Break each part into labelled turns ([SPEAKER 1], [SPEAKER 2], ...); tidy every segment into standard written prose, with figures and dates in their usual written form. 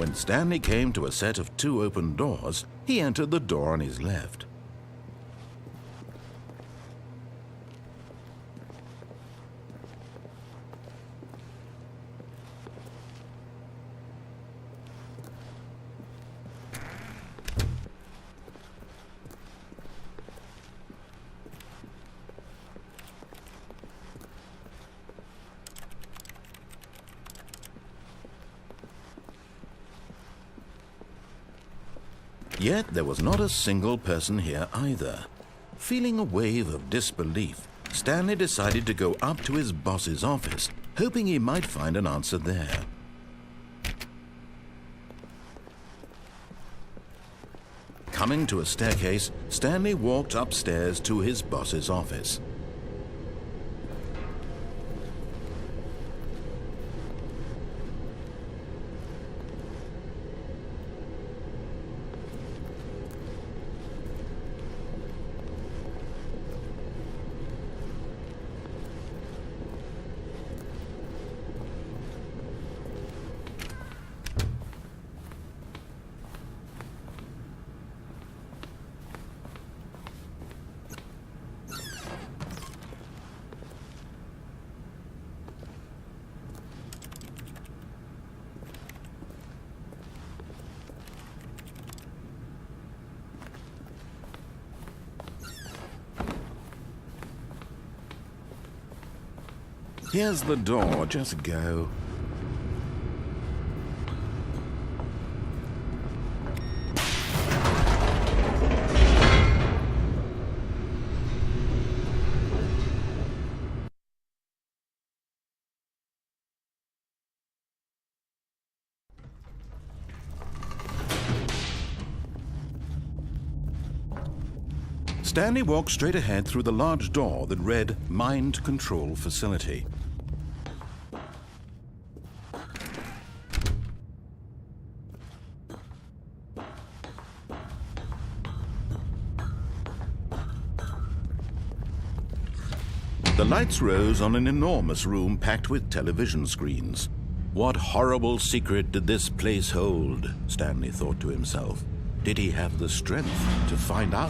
[SPEAKER 1] When Stanley came to a set of 2 open doors, he entered the door on his left. Yet there was not a single person here either. Feeling a wave of disbelief, Stanley decided to go up to his boss's office, hoping he might find an answer there. Coming to a staircase, Stanley walked upstairs to his boss's office. Here's the door, just go. Stanley walked straight ahead through the large door that read Mind Control Facility. The lights rose on an enormous room packed with television screens. What horrible secret did this place hold? Stanley thought to himself. Did he have the strength to find out?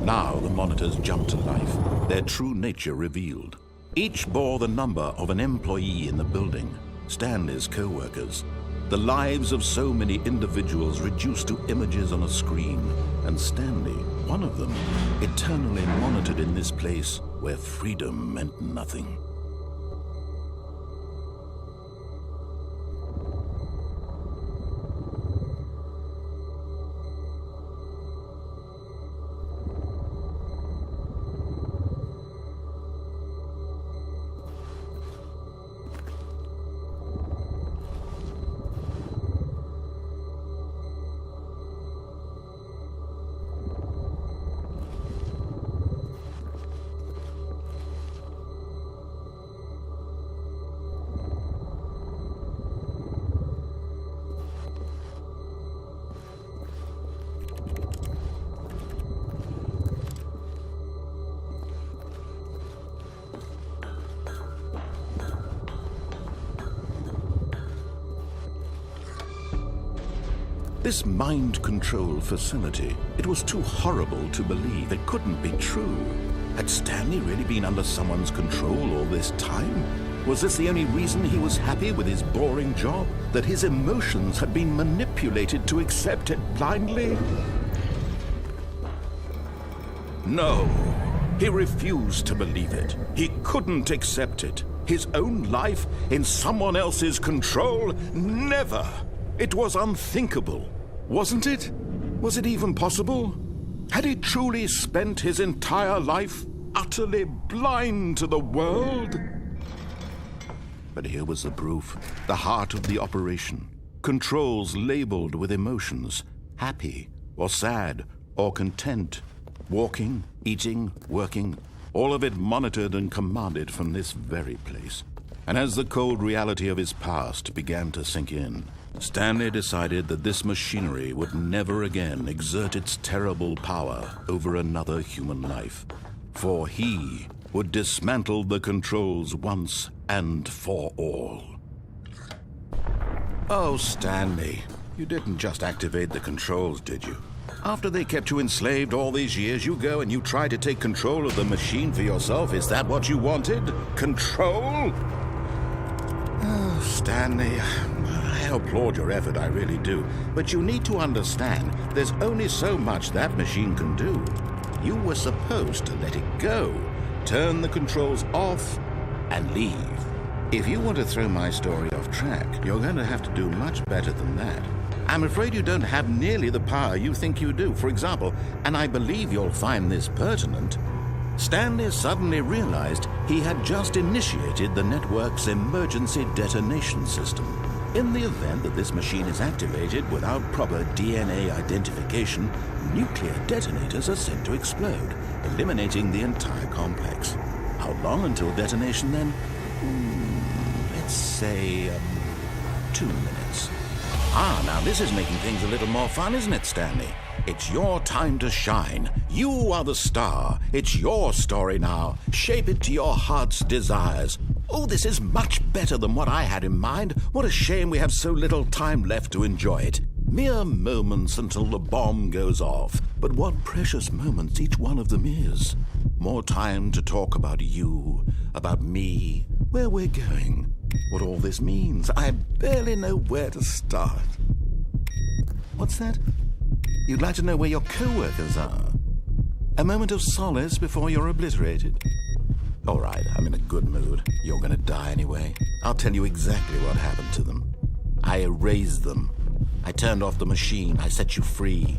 [SPEAKER 1] Now the monitors jumped to life, their true nature revealed. Each bore the number of an employee in the building, Stanley's co-workers. The lives of so many individuals reduced to images on a screen, and Stanley, one of them, eternally monitored in this place where freedom meant nothing. This mind control facility, it was too horrible to believe. It couldn't be true. Had Stanley really been under someone's control all this time? Was this the only reason he was happy with his boring job? That his emotions had been manipulated to accept it blindly? No, he refused to believe it. He couldn't accept it. His own life in someone else's control? Never! It was unthinkable, wasn't it? Was it even possible? Had he truly spent his entire life utterly blind to the world? But here was the proof, the heart of the operation. Controls labeled with emotions, happy or sad or content, walking, eating, working, all of it monitored and commanded from this very place. And as the cold reality of his past began to sink in, Stanley decided that this machinery would never again exert its terrible power over another human life. for he would dismantle the controls once and for all. Oh, Stanley, you didn't just activate the controls, did you? After they kept you enslaved all these years, you go and you try to take control of the machine for yourself. Is that what you wanted? Control? Oh, Stanley, I applaud your effort, I really do. But you need to understand, there's only so much that machine can do. You were supposed to let it go, turn the controls off, and leave. If you want to throw my story off track, you're going to have to do much better than that. I'm afraid you don't have nearly the power you think you do. For example, and I believe you'll find this pertinent, Stanley suddenly realized he had just initiated the network's emergency detonation system. In the event that this machine is activated without proper DNA identification, nuclear detonators are sent to explode, eliminating the entire complex. How long until detonation then? Let's say 2 minutes. Now this is making things a little more fun, isn't it, Stanley? It's your time to shine. You are the star. It's your story now. Shape it to your heart's desires. Oh, this is much better than what I had in mind. What a shame we have so little time left to enjoy it. Mere moments until the bomb goes off. But what precious moments each one of them is. More time to talk about you, about me, where we're going, what all this means. I barely know where to start. What's that? You'd like to know where your co-workers are? A moment of solace before you're obliterated? All right, I'm in a good mood. You're going to die anyway. I'll tell you exactly what happened to them. I erased them. I turned off the machine. I set you free.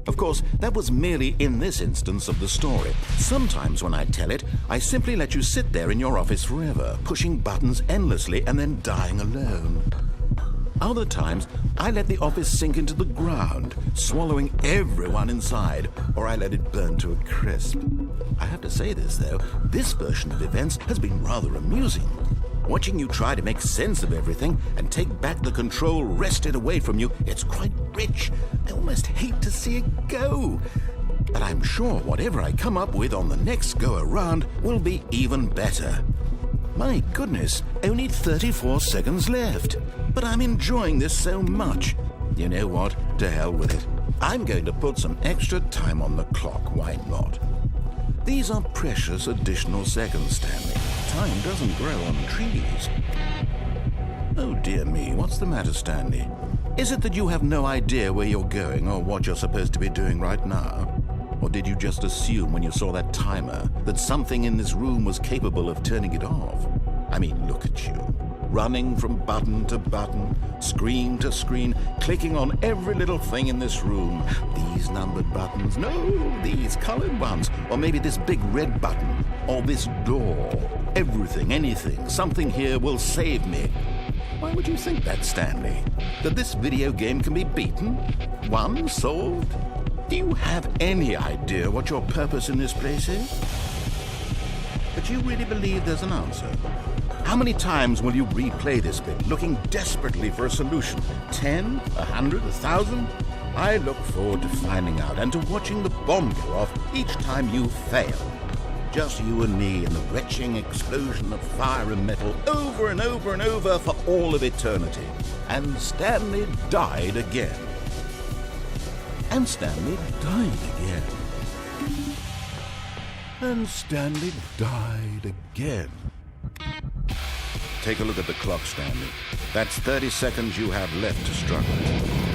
[SPEAKER 1] Of course, that was merely in this instance of the story. Sometimes when I tell it, I simply let you sit there in your office forever, pushing buttons endlessly and then dying alone. Other times, I let the office sink into the ground, swallowing everyone inside, or I let it burn to a crisp. I have to say this, though, this version of events has been rather amusing. Watching you try to make sense of everything and take back the control wrested away from you, it's quite rich. I almost hate to see it go. But I'm sure whatever I come up with on the next go-around will be even better. My goodness, only 34 seconds left. But I'm enjoying this so much. You know what? To hell with it. I'm going to put some extra time on the clock. Why not? These are precious additional seconds, Stanley. Time doesn't grow on trees. Oh dear me, what's the matter, Stanley? Is it that you have no idea where you're going or what you're supposed to be doing right now? Or did you just assume when you saw that timer that something in this room was capable of turning it off? I mean, look at you. Running from button to button, screen to screen, clicking on every little thing in this room. These numbered buttons, no, these colored ones. Or maybe this big red button, or this door. Everything, anything, something here will save me. Why would you think that, Stanley? That this video game can be beaten? Won? Solved? Do you have any idea what your purpose in this place is? But you really believe there's an answer? How many times will you replay this bit, looking desperately for a solution? 10? 100? 1,000? I look forward to finding out and to watching the bomb go off each time you fail. Just you and me and the retching explosion of fire and metal over and over and over for all of eternity. And Stanley died again. And Stanley died again. And Stanley died again. Take a look at the clock, Stanley. That's 30 seconds you have left to struggle.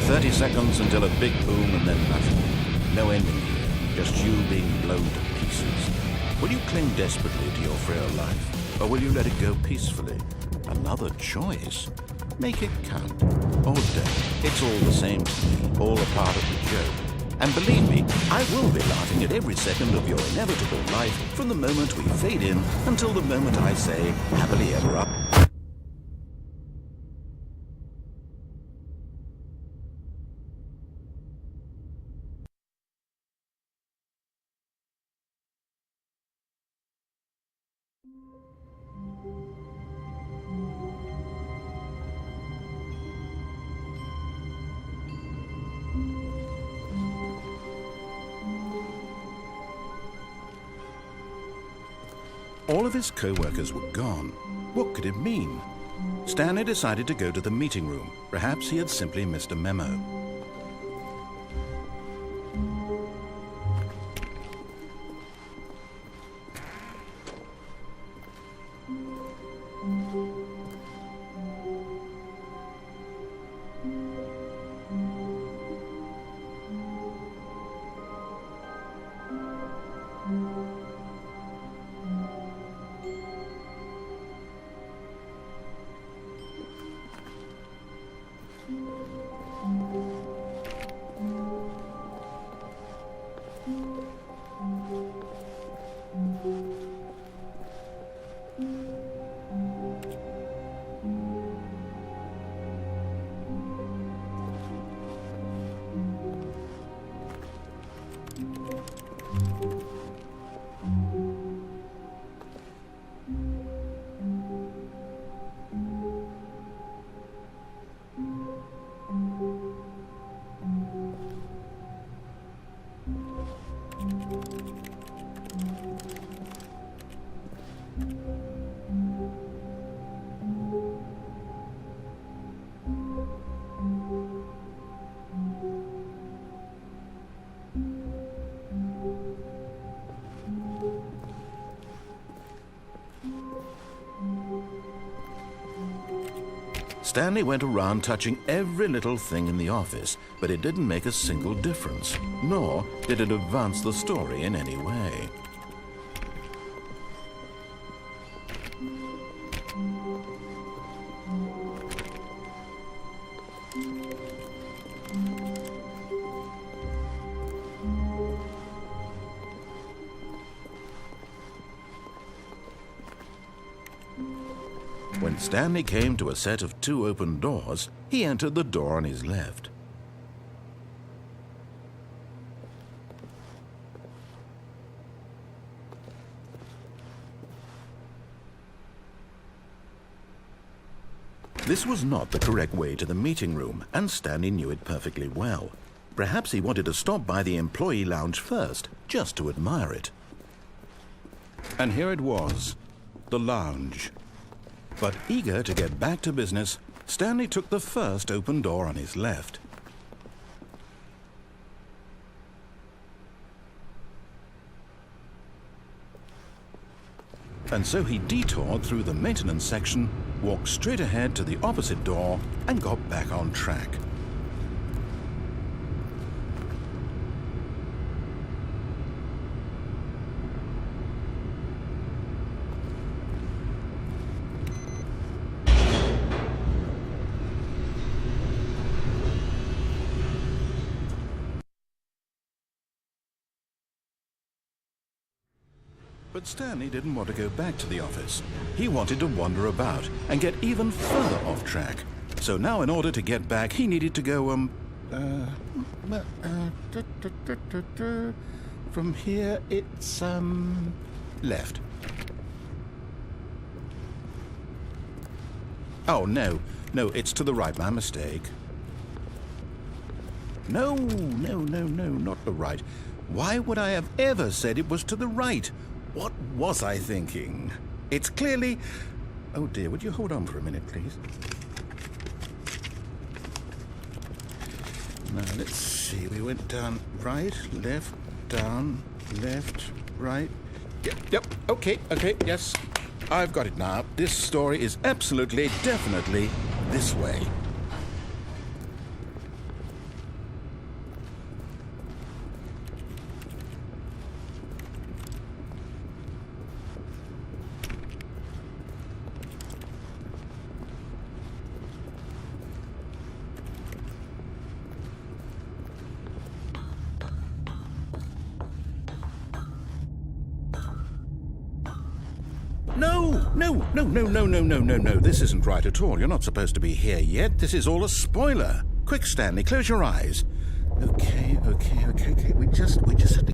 [SPEAKER 1] 30 seconds until a big boom and then nothing. No ending here, just you being blown to pieces. Will you cling desperately to your frail life, or will you let it go peacefully? Another choice. Make it count. Or don't. It's all the same to me, all a part of the joke. And believe me, I will be laughing at every second of your inevitable life from the moment we fade in until the moment I say, happily ever after. All of his co-workers were gone. What could it mean? Stanley decided to go to the meeting room. Perhaps he had simply missed a memo. Stanley went around touching every little thing in the office, but it didn't make a single difference, nor did it advance the story in any way. When Stanley came to a set of 2 open doors, he entered the door on his left. This was not the correct way to the meeting room, and Stanley knew it perfectly well. Perhaps he wanted to stop by the employee lounge first, just to admire it. And here it was, the lounge. But eager to get back to business, Stanley took the first open door on his left. And so he detoured through the maintenance section, walked straight ahead to the opposite door, and got back on track. But Stanley didn't want to go back to the office. He wanted to wander about and get even further off track. So now in order to get back, he needed to go, from here it's, left. Oh, no, it's to the right, my mistake. No, not the right. Why would I have ever said it was to the right? What was I thinking? It's clearly... Oh dear, would you hold on for a minute, please? Now, let's see. We went down right, left, down, left, right. Yep, okay, yes. I've got it now. This story is absolutely, definitely this way. No. This isn't right at all. You're not supposed to be here yet. This is all a spoiler. Quick, Stanley, close your eyes. Okay. We just have to